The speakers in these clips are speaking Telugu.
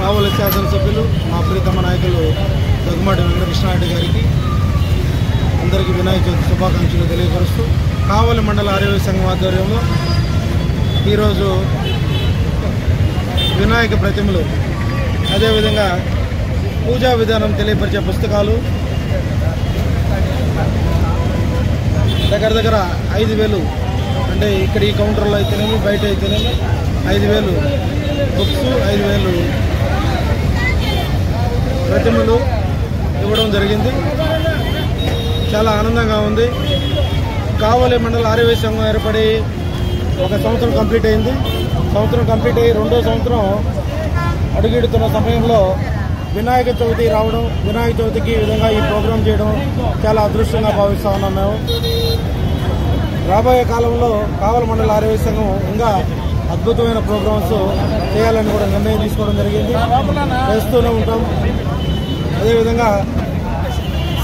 కావలి శాసనసభ్యులు మా ప్రీతమ నాయకులు దగ్గుమాటి వెంకటకృష్ణారెడ్డి గారికి అందరికీ వినాయక చవితి శుభాకాంక్షలు తెలియపరుస్తూ కావలి మండల ఆర్యవైశ్య సంఘం ఆధ్వర్యంలో ఈరోజు వినాయక ప్రతిమలు అదేవిధంగా పూజా విధానం తెలియపరిచే పుస్తకాలు దగ్గర 5,000 అంటే ఇక్కడ ఈ కౌంటర్లో అయితేనేమి బయట అయితేనేమి 5,000 బుక్స్ 5,000 ప్రతిమలు ఇవ్వడం జరిగింది. చాలా ఆనందంగా ఉంది. కావలి మండల ఆర్యవైశ్య సంఘం ఏర్పడి 1 సంవత్సరం కంప్లీట్ అయింది. సంవత్సరం కంప్లీట్ అయ్యి 2వ సంవత్సరం అడుగిడుతున్న సమయంలో వినాయక చవితి రావడం, వినాయక చవితికి ఈ విధంగా ఈ ప్రోగ్రాం చేయడం చాలా అదృష్టంగా భావిస్తూ ఉన్నాం. మేము రాబోయే కాలంలో కావలి మండల ఆర్యవైశ్య సంఘం ఇంకా అద్భుతమైన ప్రోగ్రామ్స్ చేయాలని కూడా నిర్ణయం తీసుకోవడం జరిగింది. చేస్తూనే ఉంటాం. అదేవిధంగా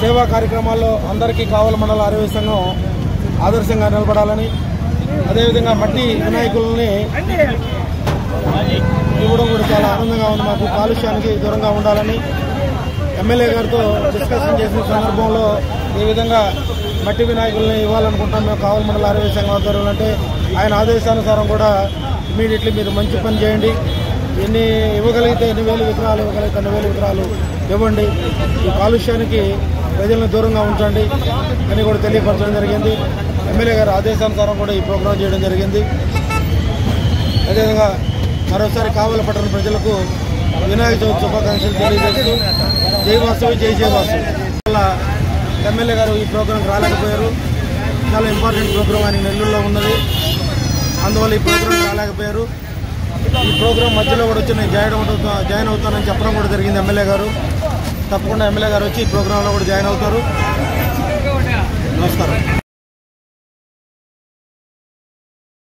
సేవా కార్యక్రమాల్లో అందరికీ కావలి మండల ఆర్యవైశ్య సంఘం ఆదర్శంగా నిలబడాలని, అదేవిధంగా మట్టి వినాయకులని ఇవ్వడం కూడా చాలా ఆనందంగా ఉంది. మాకు కాలుష్యానికి దూరంగా ఉండాలని ఎమ్మెల్యే గారితో డిస్కషన్ చేసిన సందర్భంలో ఈ విధంగా మట్టి వినాయకుల్ని ఇవ్వాలనుకుంటాం మేము కావలి మండల ఆర్యవైశ్య సంఘం ఆధ్వర్యంలో. అంటే ఆయన ఆదేశానుసారం కూడా ఇమీడియట్లీ మీరు మంచి పని చేయండి, ఎన్ని ఇవ్వగలిగితే 8,000 విగ్రహాలు ఇవ్వగలిగితే 2,000 విగ్రహాలు ఇవ్వండి, ఈ కాలుష్యానికి ప్రజలను దూరంగా ఉంచండి అని కూడా తెలియపరచడం జరిగింది. ఎమ్మెల్యే గారి ఆదేశానుసారం కూడా ఈ ప్రోగ్రాం చేయడం జరిగింది. అదేవిధంగా మరోసారి కావలి పట్టణ ప్రజలకు వినాయక చవితి శుభాకాంక్షలు తెలియజేస్తూ జై వాసవి జై జై వాసవి. వల్ల ఎమ్మెల్యే గారు ఈ ప్రోగ్రాంకి రాలేకపోయారు. చాలా ఇంపార్టెంట్ ప్రోగ్రాం ఆయన నెల్లూరులో ఉన్నది, అందువల్ల ఈ ప్రోగ్రాం రాలేకపోయారు. ఈ ప్రోగ్రాం మధ్యలో కూడా వచ్చి నేను జాయిన్ అవుతానని చెప్పడం కూడా జరిగింది ఎమ్మెల్యే గారు. తప్పకుండా ఎమ్మెల్యే గారు వచ్చి ఈ ప్రోగ్రాంలో కూడా జాయిన్ అవుతారు. నమస్కారం.